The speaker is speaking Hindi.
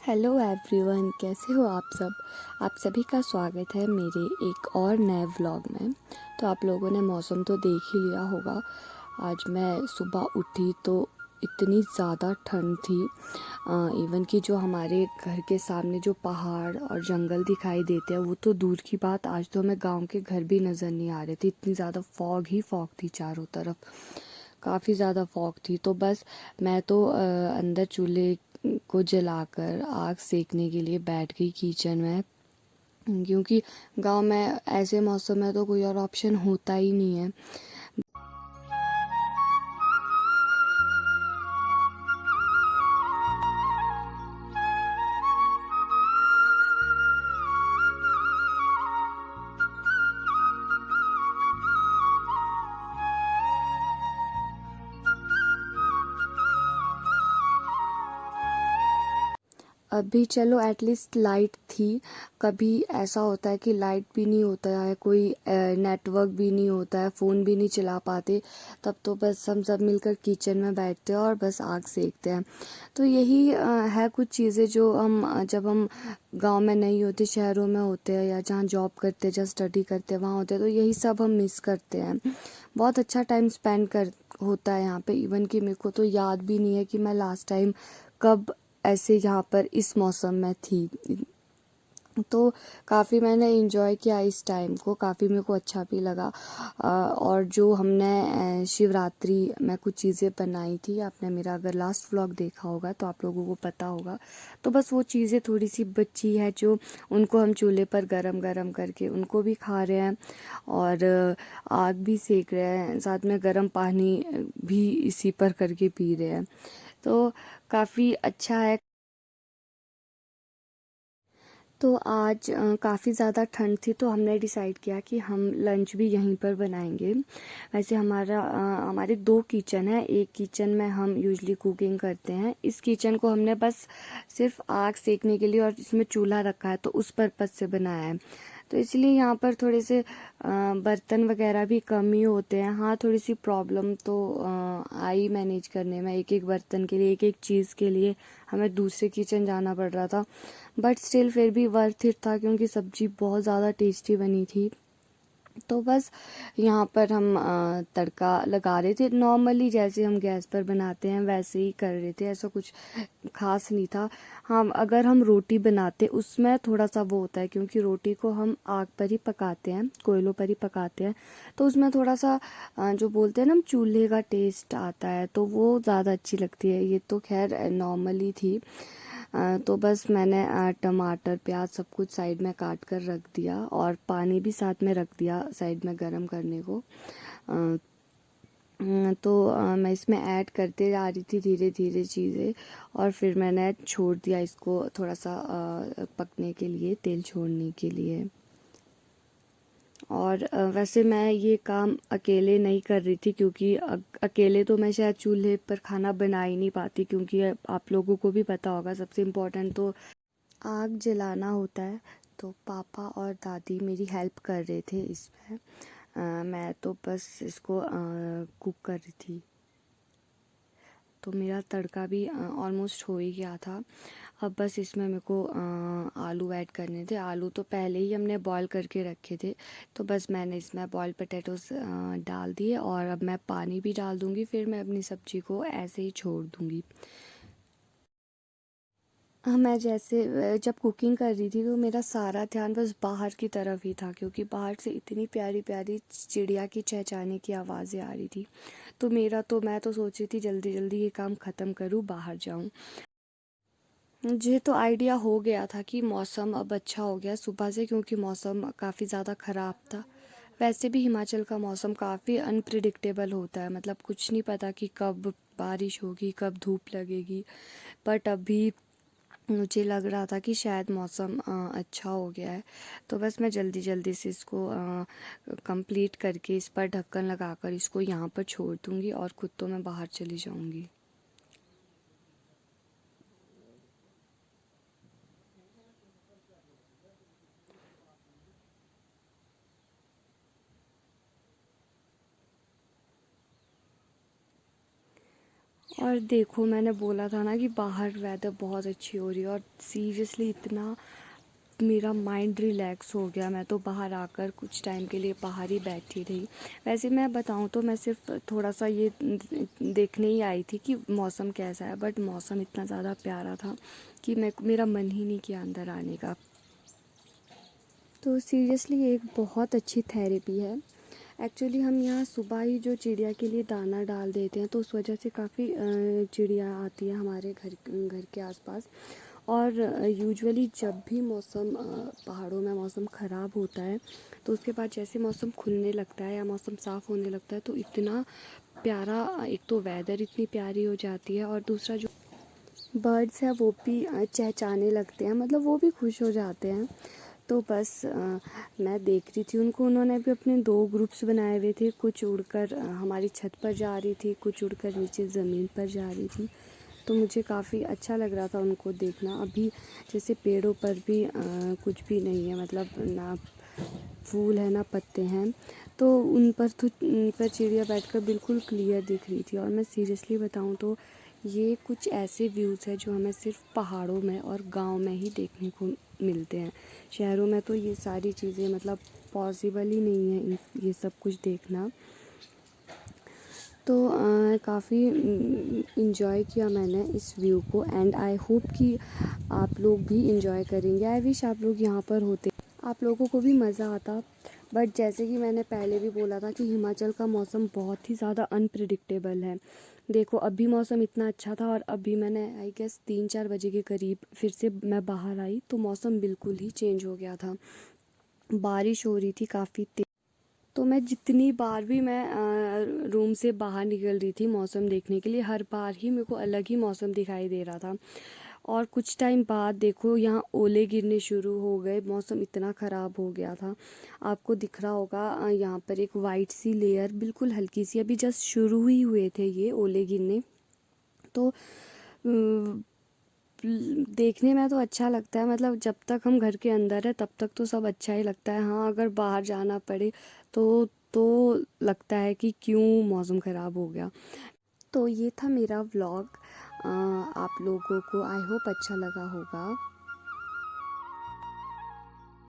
हेलो एवरीवन, कैसे हो आप सब। आप सभी का स्वागत है मेरे एक और नए व्लॉग में। तो आप लोगों ने मौसम तो देख ही लिया होगा। आज मैं सुबह उठी तो इतनी ज़्यादा ठंड थी। इवन कि जो हमारे घर के सामने जो पहाड़ और जंगल दिखाई देते हैं वो तो दूर की बात, आज तो हमें गांव के घर भी नज़र नहीं आ रहे थे। इतनी ज़्यादा फॉग ही फॉग थी चारों तरफ, काफ़ी ज़्यादा फॉग थी। तो बस मैं तो अंदर चूल्हे को जलाकर आग सेकने के लिए बैठ गई किचन में, क्योंकि गांव में ऐसे मौसम में तो कोई और ऑप्शन होता ही नहीं है। अभी चलो एटलीस्ट लाइट थी। कभी ऐसा होता है कि लाइट भी नहीं होता है, कोई नेटवर्क भी नहीं होता है, फ़ोन भी नहीं चला पाते, तब तो बस हम सब मिलकर किचन में बैठते हैं और बस आग सेकते हैं। तो यही है कुछ चीज़ें जो हम जब हम गांव में नहीं होते, शहरों में होते हैं या जहाँ जॉब करते हैं, जहाँ स्टडी करते हैं वहाँ होते हैं, तो यही सब हम मिस करते हैं। बहुत अच्छा टाइम स्पेंड कर होता है यहाँ पे। इवन कि मेरे को तो याद भी नहीं है कि मैं लास्ट टाइम कब ऐसे यहाँ पर इस मौसम में थी। तो काफ़ी मैंने इंजॉय किया इस टाइम को, काफ़ी मेरे को अच्छा भी लगा। और जो हमने शिवरात्रि में कुछ चीज़ें बनाई थी, आपने मेरा अगर लास्ट व्लॉग देखा होगा तो आप लोगों को पता होगा। तो बस वो चीज़ें थोड़ी सी बची है जो उनको हम चूल्हे पर गरम गरम करके उनको भी खा रहे हैं और आग भी सेक रहे हैं, साथ में गर्म पानी भी इसी पर करके पी रहे हैं। तो काफ़ी अच्छा है। तो आज काफ़ी ज़्यादा ठंड थी तो हमने डिसाइड किया कि हम लंच भी यहीं पर बनाएंगे। वैसे हमारे दो किचन है। एक किचन में हम यूजली कुकिंग करते हैं, इस किचन को हमने बस सिर्फ आग सेकने के लिए और इसमें चूल्हा रखा है तो उस पर्पज़ से बनाया है। तो इसलिए यहाँ पर थोड़े से बर्तन वगैरह भी कम ही होते हैं। हाँ, थोड़ी सी प्रॉब्लम तो आई मैनेज करने में, एक एक बर्तन के लिए, एक एक चीज़ के लिए हमें दूसरे किचन जाना पड़ रहा था। बट स्टिल फिर भी वर्थ इट था क्योंकि सब्ज़ी बहुत ज़्यादा टेस्टी बनी थी। तो बस यहाँ पर हम तड़का लगा रहे थे, नॉर्मली जैसे हम गैस पर बनाते हैं वैसे ही कर रहे थे, ऐसा कुछ खास नहीं था। हाँ, अगर हम रोटी बनाते उसमें थोड़ा सा वो होता है, क्योंकि रोटी को हम आग पर ही पकाते हैं, कोयलों पर ही पकाते हैं, तो उसमें थोड़ा सा जो बोलते हैं ना हम, चूल्हे का टेस्ट आता है, तो वो ज़्यादा अच्छी लगती है। ये तो खैर नॉर्मली थी। तो बस मैंने टमाटर प्याज सब कुछ साइड में काट कर रख दिया और पानी भी साथ में रख दिया साइड में गरम करने को। तो मैं इसमें ऐड करते जा रही थी धीरे धीरे चीज़ें, और फिर मैंने छोड़ दिया इसको थोड़ा सा पकने के लिए, तेल छोड़ने के लिए। और वैसे मैं ये काम अकेले नहीं कर रही थी, क्योंकि अकेले तो मैं शायद चूल्हे पर खाना बना ही नहीं पाती, क्योंकि आप लोगों को भी पता होगा सबसे इम्पोर्टेंट तो आग जलाना होता है। तो पापा और दादी मेरी हेल्प कर रहे थे इसमें। मैं तो बस इसको कुक कर रही थी। तो मेरा तड़का भी ऑलमोस्ट हो ही गया था। अब बस इसमें मेरे को आलू ऐड करने थे। आलू तो पहले ही हमने बॉईल करके रखे थे, तो बस मैंने इसमें बॉयल पोटैटोस डाल दिए और अब मैं पानी भी डाल दूँगी, फिर मैं अपनी सब्ज़ी को ऐसे ही छोड़ दूँगी। हाँ, मैं जैसे जब कुकिंग कर रही थी तो मेरा सारा ध्यान बस बाहर की तरफ ही था, क्योंकि बाहर से इतनी प्यारी प्यारी चिड़िया की चहचहाने की आवाज़ें आ रही थी। तो मैं तो सोच रही थी जल्दी जल्दी ये काम ख़त्म करूँ, बाहर जाऊँ। मुझे तो आइडिया हो गया था कि मौसम अब अच्छा हो गया सुबह से, क्योंकि मौसम काफ़ी ज़्यादा ख़राब था। वैसे भी हिमाचल का मौसम काफ़ी अनप्रिडिक्टेबल होता है, मतलब कुछ नहीं पता कि कब बारिश होगी, कब धूप लगेगी। बट अभी मुझे लग रहा था कि शायद मौसम अच्छा हो गया है। तो बस मैं जल्दी जल्दी से इसको कंप्लीट करके इस पर ढक्कन लगाकर इसको यहाँ पर छोड़ दूँगी और खुद तो मैं बाहर चली जाऊँगी। और देखो मैंने बोला था ना कि बाहर वेदर बहुत अच्छी हो रही है, और सीरियसली इतना मेरा माइंड रिलैक्स हो गया। मैं तो बाहर आकर कुछ टाइम के लिए बाहर ही बैठी रही। वैसे मैं बताऊं तो मैं सिर्फ थोड़ा सा ये देखने ही आई थी कि मौसम कैसा है, बट मौसम इतना ज़्यादा प्यारा था कि मेरा मन ही नहीं किया अंदर आने का। तो सीरियसली ये एक बहुत अच्छी थेरेपी है। एक्चुअली हम यहाँ सुबह ही जो चिड़िया के लिए दाना डाल देते हैं, तो उस वजह से काफ़ी चिड़िया आती है हमारे घर के आसपास। और यूजुअली जब भी मौसम पहाड़ों में मौसम ख़राब होता है, तो उसके बाद जैसे मौसम खुलने लगता है या मौसम साफ़ होने लगता है, तो इतना प्यारा, एक तो वेदर इतनी प्यारी हो जाती है, और दूसरा जो बर्ड्स हैं वो भी चहचहाने लगते हैं, मतलब वो भी खुश हो जाते हैं। तो बस मैं देख रही थी उनको। उन्होंने भी अपने 2 ग्रुप्स बनाए हुए थे, कुछ उड़कर हमारी छत पर जा रही थी, कुछ उड़कर नीचे ज़मीन पर जा रही थी। तो मुझे काफ़ी अच्छा लग रहा था उनको देखना। अभी जैसे पेड़ों पर भी कुछ भी नहीं है, मतलब ना फूल है ना पत्ते हैं, तो उन पर चिड़िया बैठकर बिल्कुल क्लियर दिख रही थी। और मैं सीरियसली बताऊं तो ये कुछ ऐसे व्यूज़ है जो हमें सिर्फ पहाड़ों में और गांव में ही देखने को मिलते हैं। शहरों में तो ये सारी चीज़ें मतलब पॉसिबल ही नहीं है ये सब कुछ देखना। तो काफ़ी इन्जॉय किया मैंने इस व्यू को, एंड आई होप कि आप लोग भी इन्जॉय करेंगे। आई विश आप लोग यहाँ पर होते, आप लोगों को भी मज़ा आता। बट जैसे कि मैंने पहले भी बोला था कि हिमाचल का मौसम बहुत ही ज़्यादा अनप्रिडिक्टेबल है। देखो अभी मौसम इतना अच्छा था, और अभी मैंने आई गेस 3-4 बजे के करीब फिर से मैं बाहर आई, तो मौसम बिल्कुल ही चेंज हो गया था। बारिश हो रही थी काफ़ी तेज। तो मैं जितनी बार भी मैं रूम से बाहर निकल रही थी मौसम देखने के लिए, हर बार ही मेरे को अलग ही मौसम दिखाई दे रहा था। और कुछ टाइम बाद देखो यहाँ ओले गिरने शुरू हो गए, मौसम इतना ख़राब हो गया था। आपको दिख रहा होगा यहाँ पर एक वाइट सी लेयर बिल्कुल हल्की सी, अभी जस्ट शुरू ही हुए थे ये ओले गिरने। तो देखने में तो अच्छा लगता है, मतलब जब तक हम घर के अंदर है तब तक तो सब अच्छा ही लगता है। हाँ, अगर बाहर जाना पड़े तो लगता है कि क्यों मौसम ख़राब हो गया। तो ये था मेरा व्लॉग। आप लोगों को आई होप अच्छा लगा होगा।